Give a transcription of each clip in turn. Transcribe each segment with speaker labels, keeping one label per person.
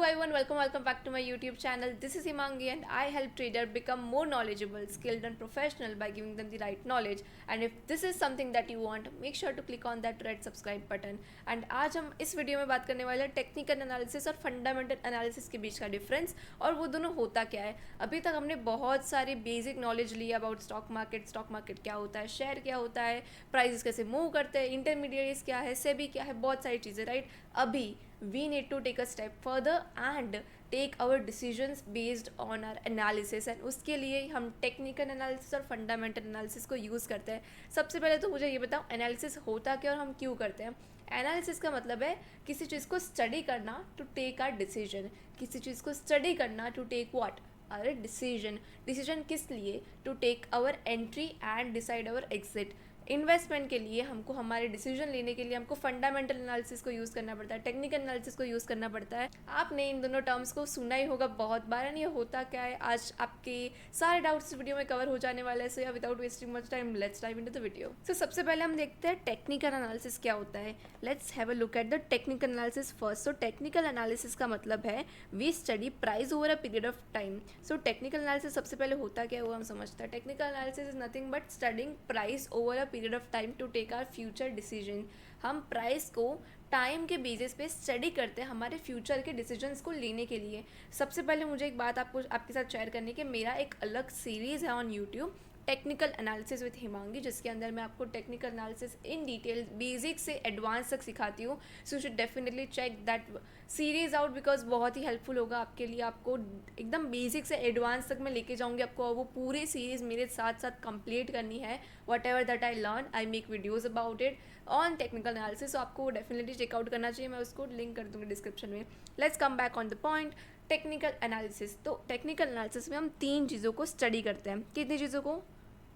Speaker 1: everyone, welcome back to my YouTube channel. This is Himangi and I help trader become more knowledgeable, skilled and professional by giving them the right knowledge. And if this is something that you want, make sure to click on that red subscribe button. And आज हम इस video में बात करने वाले हैं technical analysis और fundamental analysis के बीच का डिफरेंस और वो दोनों होता क्या है। अभी तक हमने बहुत सारी बेसिक नॉलेज ली अबाउट स्टॉक मार्केट क्या होता है, शेयर क्या होता है, प्राइसेस कैसे मूव करते हैं, इंटरमीडिएट्स क्या है, सेबी क्या है, बहुत सारी चीज़ें, राइट। अभी we need to take a step further and take our decisions based on our analysis and उसके लिए हम टेक्निकल एनालिसिस और फंडामेंटल एनालिसिस को यूज़ करते हैं। सबसे पहले तो मुझे ये बताओ एनालिसिस होता क्या और हम क्यों करते हैं। एनालिसिस का मतलब है किसी चीज़ को स्टडी करना टू टेक आर डिसीजन, किसी चीज़ को स्टडी करना to take what our decision किस लिए, to take our entry and decide our exit. Investment के लिए हमको हमारे डिसीजन लेने के लिए हमको फंडामेंटल एनालिसिस को यूज़ करना पड़ता है, टेक्निकल एनालिसिस को यूज़ करना पड़ता है। आपने इन दोनों टर्म्स को सुना ही होगा बहुत बार। एंड ये होता क्या है, आज आपके सारे डाउट्स इस वीडियो में कवर हो जाने वाले हैं। So yeah without wasting much time let's dive into the video. So सबसे पहले हम देखते हैं टेक्निकल एनालिसिस क्या होता है। Let's have a look at the technical analysis first. So technical analysis का मतलब है we study price over a period of time. So technical analysis सबसे पहले होता क्या है वो हम समझते हैं। Technical analysis is nothing but studying price over a period of time to take our future decision. हम प्राइस को टाइम के बेसिस पे स्टडी करते हैं हमारे फ्यूचर के डिसीजंस को लेने के लिए। सबसे पहले मुझे एक बात आपके साथ शेयर करनी कि मेरा एक अलग सीरीज़ है on YouTube technical analysis with Himangi, जिसके अंदर मैं आपको technical analysis in detail basic से एडवांस तक सिखाती हूँ। So you should definitely check that series out because बहुत ही हेल्पफुल होगा आपके लिए। आपको एकदम बेसिक से एडवांस तक मैं लेके जाऊँगी आपको, वो पूरी सीरीज़ मेरे साथ साथ कंप्लीट करनी है। What ever that I learn I make videos about it on technical analysis. तो आपको डेफिनेटली चेकआउट करना चाहिए, मैं उसको लिंक कर दूँगी डिस्क्रिप्शन में। Let's come back on the point technical analysis. तो टेक्निकल एनालिसिस में हम 3 चीज़ों को स्टडी करते हैं। कितनी चीज़ों को?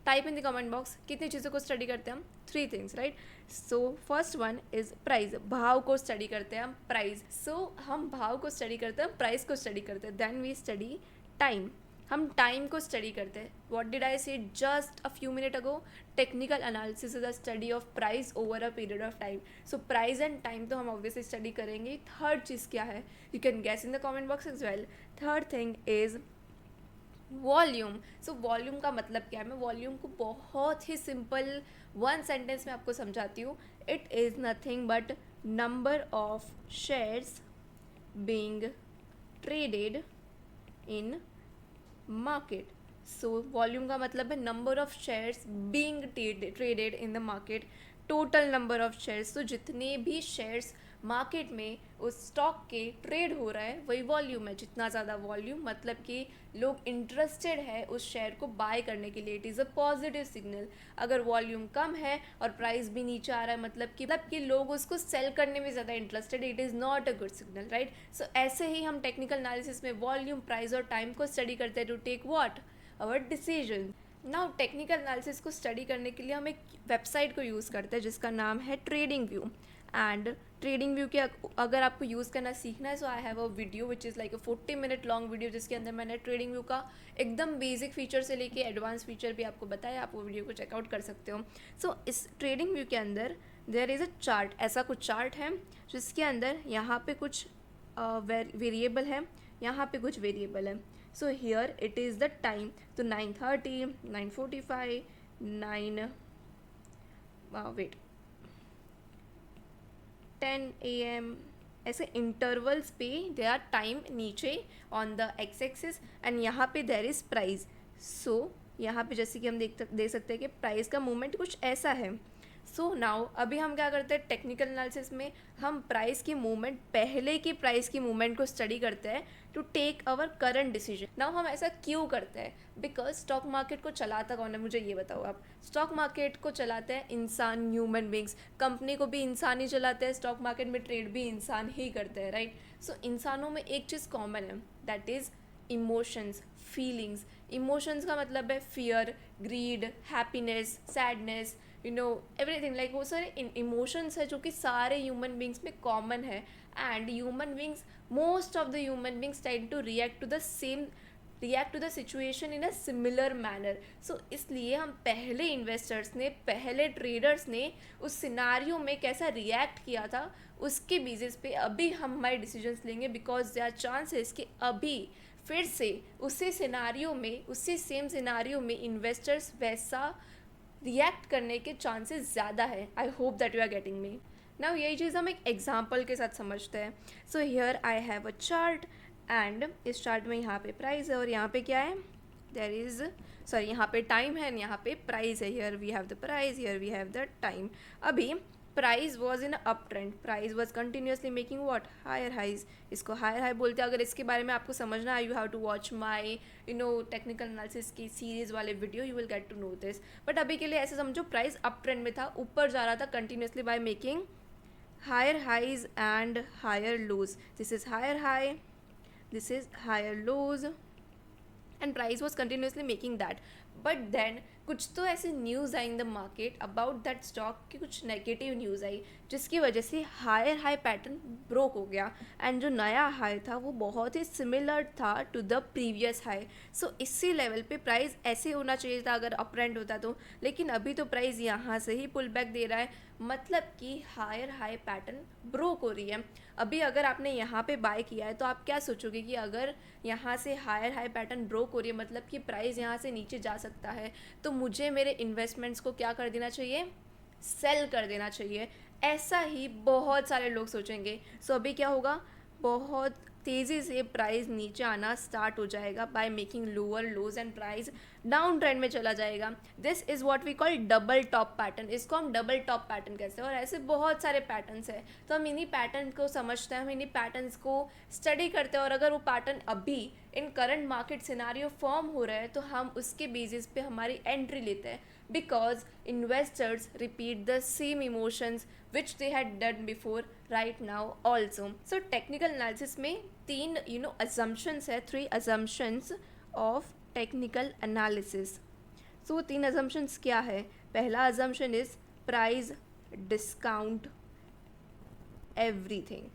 Speaker 1: Type in the comment box, कितनी चीज़ों को स्टडी करते हैं हम? 3 things, right. So first one is price, भाव को स्टडी करते हैं हम प्राइस। सो हम भाव को स्टडी करते हैं, प्राइस को स्टडी करते हैं। देन वी स्टडी टाइम, हम टाइम को स्टडी करते हैं। What did I say just a few minute ago? Technical analysis is the study of price over a period of time. So price and time तो हम obviously study करेंगे। Third चीज़ क्या है? You can guess in the comment box as well. Third thing is volume. So volume का मतलब क्या है? मैं वॉल्यूम को बहुत ही सिंपल 1 सेंटेंस में आपको समझाती हूँ। It is nothing but number of shares being traded in market. So volume का मतलब है number of shares being traded in the market, total number of shares. तो जितने भी शेयर्स मार्केट में उस स्टॉक के ट्रेड हो रहा है वही वॉल्यूम है। जितना ज़्यादा वॉल्यूम मतलब कि लोग इंटरेस्टेड है उस शेयर को बाय करने के लिए, it is a positive signal. अगर वॉल्यूम कम है और प्राइस भी नीचे आ रहा है मतलब कि लोग उसको सेल करने में ज़्यादा interested, it is not a good signal, right. So ऐसे ही हम टेक्निकल एनालिसिस में वॉल्यूम, प्राइस और टाइम को स्टडी करते हैं to take what our decision. Now technical analysis को स्टडी करने के लिए हम एक वेबसाइट को यूज़ करते हैं जिसका नाम है trading view. And trading view के अगर आपको यूज़ करना सीखना है so I have a video which is like a 40 minute long video, जिसके अंदर मैंने ट्रेडिंग व्यू का एकदम बेसिक फीचर से लेके एडवांस फीचर भी आपको बताया। आप वो वीडियो को चेकआउट कर सकते हो। सो इस ट्रेडिंग व्यू के अंदर देयर इज़ अ चार्ट, ऐसा कुछ चार्ट है जिसके अंदर यहाँ पे कुछ वेरिएबल है, यहाँ पे कुछ वेरिएबल है। So here it is the time, तो 9:30, 9:45, 10 AM ऐसे इंटरवल्स पे दे आर टाइम नीचे on the x axis and यहाँ पे देर इज़ प्राइस। सो यहाँ पे जैसे कि हम देख सकते हैं कि प्राइस का मूवमेंट कुछ ऐसा है। सो नाउ अभी हम क्या करते हैं टेक्निकल एनालिसिस में, हम प्राइस की मूवमेंट, पहले की प्राइस की मूवमेंट को स्टडी करते हैं to take our current decision. Now हम ऐसा क्यों करते हैं? बिकॉज स्टॉक मार्केट को चलाता कौन है? मुझे ये बताओ आप। स्टॉक मार्केट को चलाते हैं इंसान, ह्यूमन बींग्स। कंपनी को भी इंसान ही चलाते हैं, स्टॉक मार्केट में ट्रेड भी इंसान ही करते हैं, राइट। सो इंसानों में एक चीज़ कॉमन है, that is emotions, feelings. Emotions का मतलब है fear, greed, happiness, sadness, you know everything. Like वो सारे इमोशंस है जो कि सारे ह्यूमन बींग्स में कॉमन है। And human beings, most of the human beings tend to react to the situation in a similar manner. So इसलिए हम पहले इन्वेस्टर्स ने, पहले ट्रेडर्स ने उस सिनारियो में कैसा रिएक्ट किया था उसके बेसिस पे अभी हम हमारे डिसीजंस लेंगे, बिकॉज देयर आर चांसेस कि अभी फिर से उसी सिनारियो में, उसी सेम सिनारियो में इन्वेस्टर्स वैसा रिएक्ट करने के चांसेस ज़्यादा है. I hope that you are getting me. Now यही चीज़ हम एक एग्जाम्पल के साथ समझते हैं. So here I have a chart and इस चार्ट में यहाँ पे प्राइस है और यहाँ पे क्या है, देयर इज़ सॉरी यहाँ पे टाइम है एंड यहाँ पे प्राइस है. Here we have the price, here we have the time. अभी price was in up trend, price was continuously making what higher highs. इसको हायर हाई बोलते हैं. अगर इसके बारे में आपको समझना है, you have to watch my technical analysis की सीरीज़ वाले video, you will get to know this. But अभी के लिए ऐसे समझो, प्राइस अप ट्रेंड में था, ऊपर जा रहा था continuously by making higher highs and higher lows. This is higher high, this is higher lows, and price was continuously making that. But then कुछ तो ऐसे news I in the market about that stock की, कुछ negative news आई जिसकी वजह से higher high pattern broke हो गया एंड जो नया हाई था वो बहुत ही सिमिलर था टू द प्रीवियस हाई. सो इसी लेवल पे प्राइस ऐसे होना चाहिए था अगर अप ट्रेंड होता तो, लेकिन अभी तो प्राइस यहाँ से ही पुल बैक दे रहा है, मतलब कि हायर हाई पैटर्न ब्रोक हो रही है. अभी अगर आपने यहाँ पे बाय किया है तो आप क्या सोचोगे कि अगर यहाँ से हायर हाई पैटर्न ब्रोक हो रही है मतलब कि प्राइस यहाँ से नीचे जा सकता है, तो मुझे मेरे इन्वेस्टमेंट्स को क्या कर देना चाहिए, सेल कर देना चाहिए. ऐसा ही बहुत सारे लोग सोचेंगे. सो अभी क्या होगा, बहुत तेज़ी से प्राइस नीचे आना स्टार्ट हो जाएगा by making lower lows and price down trend में चला जाएगा. This is what we call double top pattern. इसको हम डबल टॉप पैटर्न कहते हैं और ऐसे बहुत सारे पैटर्न्स हैं. तो हम इन्हीं पैटर्न को समझते हैं, हम इन्हीं पैटर्न्स को स्टडी करते हैं और अगर वो पैटर्न अभी इन करंट मार्केट सिनारियो फॉर्म हो रहा है तो हम उसके बेसिस पे हमारी एंट्री लेते हैं, because investors repeat the same emotions which they had done before right now also. So technical analysis में तीन assumptions है, 3 assumptions of technical analysis. So तीन assumptions क्या है. पहला assumption is price discount everything.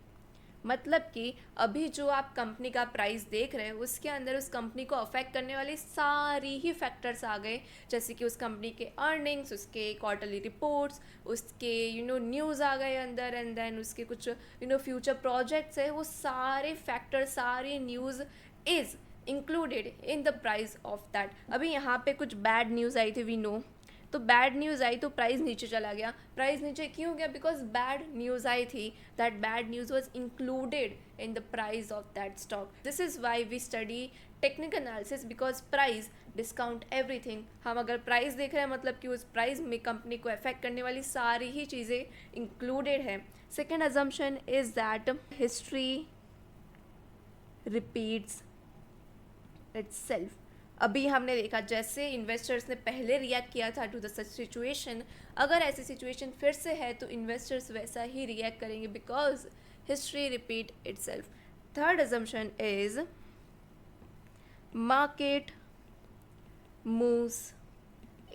Speaker 1: मतलब कि अभी जो आप कंपनी का प्राइस देख रहे हैं उसके अंदर उस कंपनी को अफेक्ट करने वाली सारी ही फैक्टर्स आ गए, जैसे कि उस कंपनी के अर्निंग्स, उसके क्वार्टरली रिपोर्ट्स, उसके न्यूज़ आ गए अंदर, एंड देन उसके कुछ फ्यूचर प्रोजेक्ट्स है. वो सारे फैक्टर्स, सारी news is included in the price of that. अभी यहाँ पे कुछ बैड न्यूज़ आई थी, वी नो. तो बैड न्यूज़ आई तो प्राइस नीचे चला गया. प्राइस नीचे क्यों गया, बिकॉज बैड न्यूज़ आई थी. That bad news was included in the price of that stock. This is why we study technical analysis, because price discount everything. हम अगर प्राइस देख रहे हैं मतलब कि उस प्राइस में कंपनी को अफेक्ट करने वाली सारी ही चीज़ें इंक्लूडेड है. Second assumption is that history repeats itself. अभी हमने देखा जैसे इन्वेस्टर्स ने पहले रिएक्ट किया था टू द सच सिचुएशन, अगर ऐसी सिचुएशन फिर से है तो इन्वेस्टर्स वैसा ही रिएक्ट करेंगे, because history repeat itself. Third assumption is market moves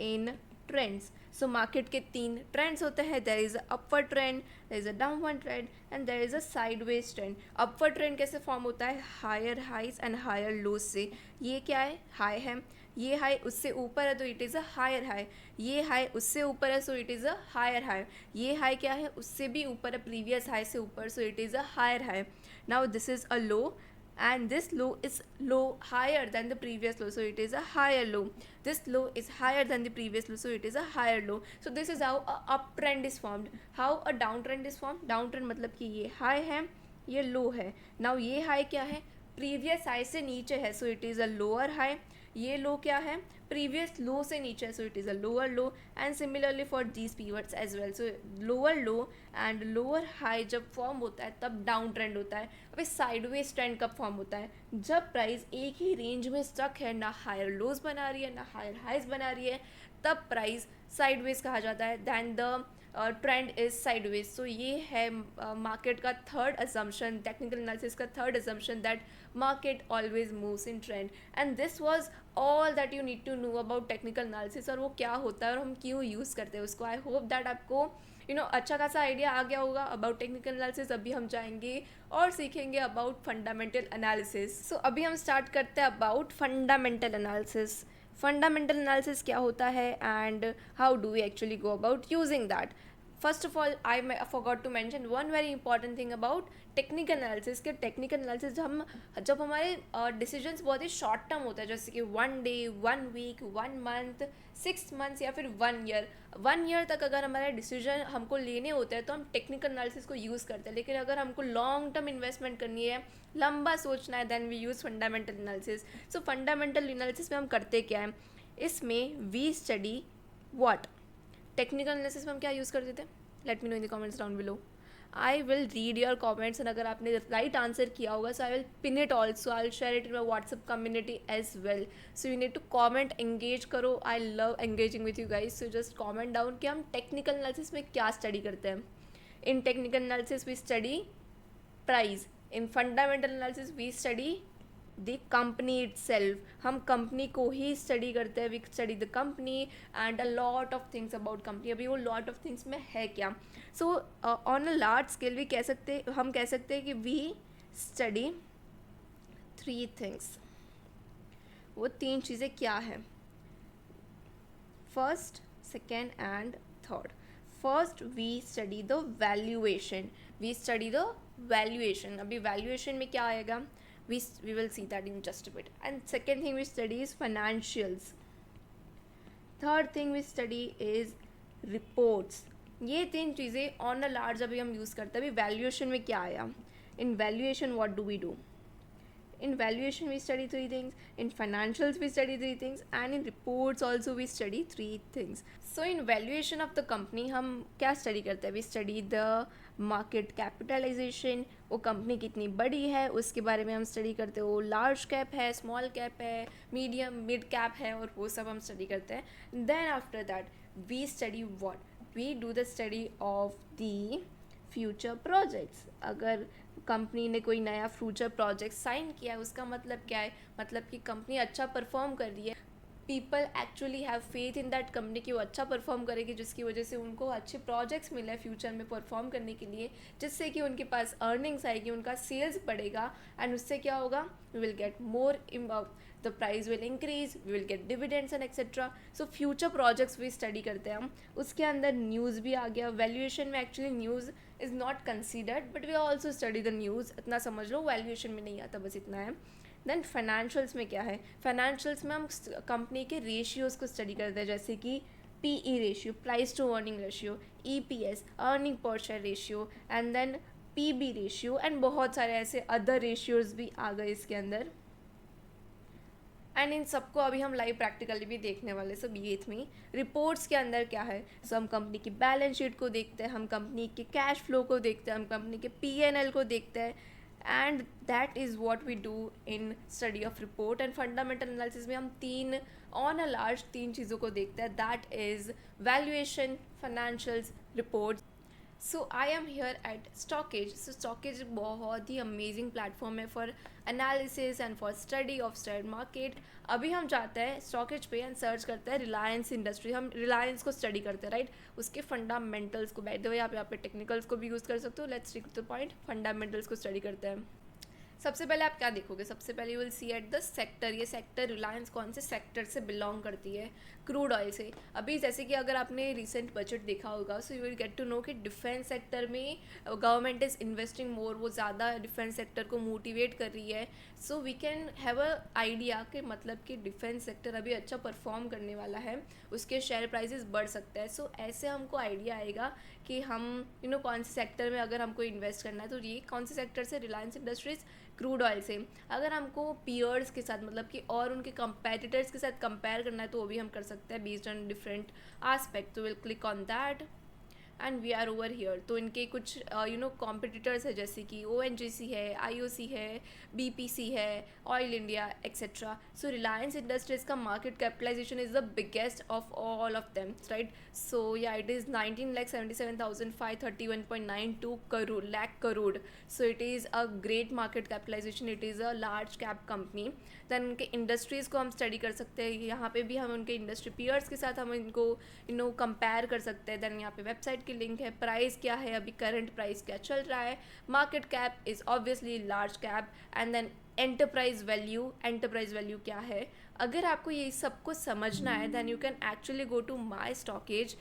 Speaker 1: in trends. So market के 3 ट्रेंड्स होते हैं. There is a upward trend, there is a downward trend and there is a sideways trend. Upward trend कैसे form होता है, higher highs and higher lows से. ये क्या है, हाई है, ये हाई उससे ऊपर है तो it is a higher high, ये हाई उससे ऊपर है so it is a higher high, ये हाई क्या है उससे भी ऊपर है, प्रीवियस हाई से ऊपर, so it is a higher high. Now this is a low and this low is low higher than the previous low, so it is a higher low. This low is higher than the previous low, so it is a higher low. So this is how a uptrend is formed. How a downtrend is formed, downtrend मतलब कि ये high है, ये low है. Now ये high क्या है, previous high से नीचे है, so it is a lower high. ये लो क्या है, प्रीवियस लो से नीचे, so it is a lower low. And similarly for these pivots as well. So lower low and lower high जब फॉर्म होता है तब डाउन ट्रेंड होता है. अभी साइडवेज ट्रेंड कब फॉर्म होता है, जब प्राइस एक ही रेंज में स्टक है, ना हायर लोज बना रही है ना हायर हाइज बना रही है, तब प्राइस साइडवेज कहा जाता है. Then the trend is sideways. So ये है मार्केट का थर्ड असम्पशन, टेक्निकल एनालिसिस का third assumption, that market always moves in trend. And this was all that you need to know about technical analysis, और वो क्या होता है और हम क्यों यूज़ करते हैं उसको. आई होप दैट आपको अच्छा खासा आइडिया आ गया होगा अबाउट टेक्निकल एनालिसिस. अभी हम जाएंगे और सीखेंगे अबाउट फंडामेंटल एनालिसिस. सो अभी हम स्टार्ट करते हैं about fundamental analysis. Fundamental analysis क्या होता है and how do we actually go about using that. First of all I forgot to mention one very important thing about technical analysis के technical analysis जब हमारे decisions बहुत ही short term होता है, जैसे कि 1 डे, 1 वीक, 1 मंथ, 6 मंथ्स या फिर 1 ईयर, 1 ईयर तक अगर हमारे डिसीजन हमको लेने होते हैं तो हम टेक्निकल एनालिसिस को यूज़ करते हैं. लेकिन अगर हमको लॉन्ग टर्म इन्वेस्टमेंट करनी है, लंबा सोचना है, then we use fundamental analysis. So fundamental analysis में हम करते क्या है, इसमें we study what. Technical analysis में हम क्या यूज़ करते थे, let me know in the comments down below. I will read your comments and अगर आपने राइट आंसर किया होगा so I will pin it also, I will share it in my WhatsApp community as well. So you need to comment, engage करो. I love engaging with you guys. So just comment down कि हम technical analysis में क्या study करते हैं. In technical analysis we study price. In fundamental analysis we study the company itself. हम company को ही स्टडी करते हैं. We study the company and a lot of things about company. अभी वो लॉट ऑफ थिंग्स में है क्या. So on a large scale भी हम कह सकते हैं कि वी स्टडी 3 थिंग्स. वो 3 चीज़ें क्या है, first, second and third. First we study the valuation. We study the valuation. अभी वैल्यूएशन में क्या आएगा, we will see that in just a bit. And second thing we study is financials. Third thing we study is reports. ये 3 चीज़ें on a large अभी हम use करते हैं. अभी वैल्यूएशन में क्या आया, in valuation what do we do. In valuation we study 3 things, in financials we study 3 things, and in reports also we study 3 things. So in valuation of the company हम क्या study करते हैं, we study the market capitalization. वो company कितनी बड़ी है उसके बारे में हम study करते हैं. वो large cap है, small cap है, medium mid cap है, और वो सब हम study करते हैं. Then after that we study what? We do the study of the future projects. अगर कंपनी ने कोई नया फ्यूचर प्रोजेक्ट साइन किया है उसका मतलब क्या है, मतलब कि कंपनी अच्छा परफॉर्म कर रही है. People actually have faith in that company कि वो अच्छा परफॉर्म करेगी, जिसकी वजह से उनको अच्छे प्रोजेक्ट्स मिले फ्यूचर में परफॉर्म करने के लिए, जिससे कि उनके पास अर्निंग्स आएगी, उनका सेल्स बढ़ेगा, एंड उससे क्या होगा, we will get more, the price will increase, we will get dividends and etcetera. So future projects भी स्टडी करते हैं हम. उसके अंदर न्यूज़ भी आ गया. वैल्यूएशन में actually news is not considered but we also study the news. इतना समझ लो, वैल्यूएशन में नहीं आता, बस इतना है. देन फाइनेंशियल्स में क्या है, फाइनेंशियल्स में हम कंपनी के रेशियोज़ को स्टडी करते हैं, जैसे कि PE ratio, price to earning ratio, EPS, earning per share ratio, and then PB ratio, and बहुत सारे ऐसे अदर रेशियोज़ भी आ गए इसके अंदर. एंड इन सबको अभी हम लाइव प्रैक्टिकली भी देखने वाले. सब ये में रिपोर्ट्स के अंदर क्या है, सो हम कंपनी की बैलेंस शीट को देखते हैं, हम कंपनी के कैश फ्लो को देखते हैं, हम कंपनी के P&L को देखते हैं, and that is what we do in study of report. And fundamental analysis में हम 3 ऑन अ लार्ज 3 चीज़ों को देखते हैं, that is valuation, financials, report. So I am here eight stockage. So stockage बहुत ही अमेजिंग प्लेटफॉर्म है for analysis and for study of share market. अभी हम जाते हैं स्टॉकेज पे एंड सर्च करते हैं रिलायंस इंडस्ट्री. हम रिलायंस को स्टडी करते हैं, राइट, उसके फंडामेंटल्स को. बाय द वे आप यहाँ पे टेक्निकल्स को भी यूज़ कर सकते हो. Let's stick to the point, fundamentals को स्टडी करते हैं. सबसे पहले आप क्या देखोगे, सबसे पहले you will see at the sector. ये सेक्टर रिलायंस कौन से सेक्टर से बिलोंग करती है, क्रूड ऑयल से. अभी जैसे कि अगर आपने रिसेंट बजट देखा होगा, so you will get to know कि डिफेंस सेक्टर में गवर्नमेंट इज़ इन्वेस्टिंग मोर. वो ज़्यादा डिफेंस सेक्टर को मोटिवेट कर रही है. So we can have a idea कि मतलब कि डिफेंस सेक्टर अभी अच्छा परफॉर्म करने वाला है, उसके शेयर प्राइसेस बढ़ सकता है. सो ऐसे हमको आइडिया आएगा कि हम कौन से सेक्टर में अगर हमको इन्वेस्ट करना है. तो ये कौन से सेक्टर से, रिलायंस इंडस्ट्रीज, क्रूड ऑयल से. अगर हमको पीयर्स के साथ मतलब कि और उनके कंपेटिटर्स के साथ कंपेयर करना है तो वो भी हम कर सकते हैं बेस्ड ऑन डिफरेंट आस्पेक्ट. तो will click on that and we are over here. तो इनके कुछ कॉम्पिटिटर्स है, जैसे कि ONGC है, IOC है, BPC है, Oil India et cetera. So Reliance Industries का market capitalization is the biggest of all of them, right. So yeah it is 19,77,531.92 lakh crore. So it is a great market capitalization, it is a large cap company. Then उनके industries को हम study कर सकते हैं. यहाँ पे भी हम उनके इंडस्ट्री पीयर्स के साथ हम इनको कंपेयर कर सकते हैं. दैन यहाँ पे वेबसाइट की लिंक है, प्राइस क्या है, अभी करंट प्राइस क्या चल रहा है, market cap is obviously large cap, and then enterprise value क्या है. अगर आपको ये सबको समझना है then you can actually go to my stockage,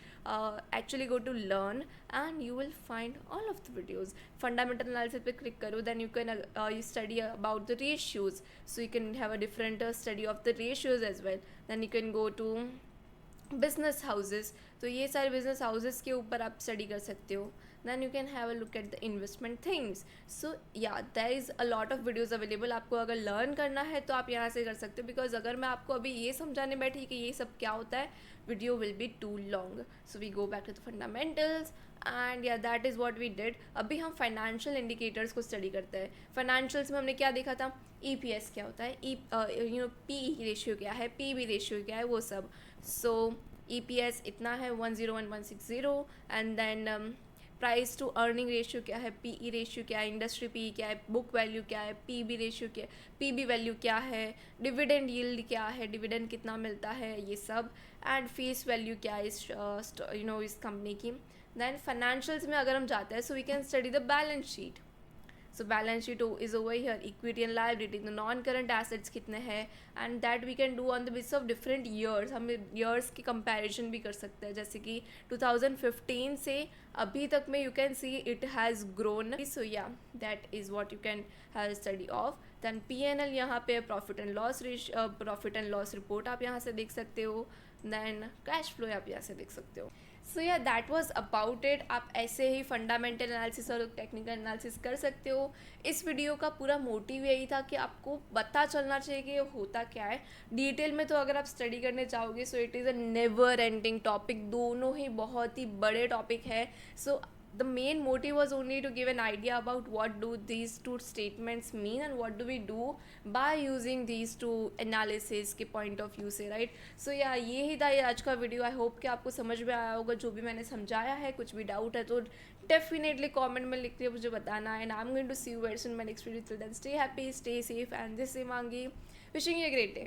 Speaker 1: actually go to learn and you will find all of the videos. Fundamental analysis पे click करो, then you can you study about the ratios, so you can have a different study of the ratios as well. Then you can go to business houses, तो ये सारे business houses के ऊपर आप study कर सकते हो. Then you can have a look at the investment things. So yeah, there is a lot of videos available. आपको अगर learn करना है तो आप यहाँ से कर सकते हो, because अगर मैं आपको अभी ये समझाने बैठी कि ये सब क्या होता है, video will be too long. So we go back to the fundamentals and yeah, that is what we did. अभी हम financial indicators को study करते हैं. Financials में हमने क्या देखा था, EPS क्या होता है, PE रेशियो क्या है, PB रेशियो क्या है, वो सब. So EPS इतना है 101,160, and then price to earning ratio क्या है, पीई रेशियो क्या है, इंडस्ट्री पीई क्या है, बुक वैल्यू क्या है, पीबी रेशियो क्या है, पीबी वैल्यू क्या है, डिविडेंड यील्ड क्या है, डिविडेंड कितना मिलता है, ये सब, एंड फेस वैल्यू क्या है इस इस कंपनी की. देन फाइनेंशियल्स में अगर हम जाते हैं, so we can study the balance sheet. So balance sheet is over here, equity and liability, the non current assets कितने हैं, and that we can do on the basis of different years. हम years की comparison भी कर सकते हैं, जैसे कि 2015 से अभी तक में you can see it has grown. So yeah that is what you can have study of. Then PNL यहाँ पे प्रॉफिट एंड लॉस रिपोर्ट आप यहाँ से देख सकते हो. दैन कैश फ्लो आप यहाँ से देख सकते हो. सो yeah that was about it. आप ऐसे ही फंडामेंटल एनालिसिस और टेक्निकल एनालिसिस कर सकते हो. इस वीडियो का पूरा मोटिव यही था कि आपको पता चलना चाहिए कि ये होता क्या है. डिटेल में तो अगर आप स्टडी करने चाहोगे, सो it is a never ending topic, दोनों ही बहुत ही बड़े टॉपिक है. सो the main motive was only to give an idea about what do these two statements mean and what do we do by using these two analysis के point of view से, right? So yeah, ये ही था ये आज का video. I hope कि आपको समझ में आया होगा जो भी मैंने समझाया है. कुछ भी डाउट है तो डेफिनेटली कमेंट में लिख के मुझे बताना. And I am going to see you very soon my next video. Till then stay happy, stay safe, and this is Himangi wishing you a great day.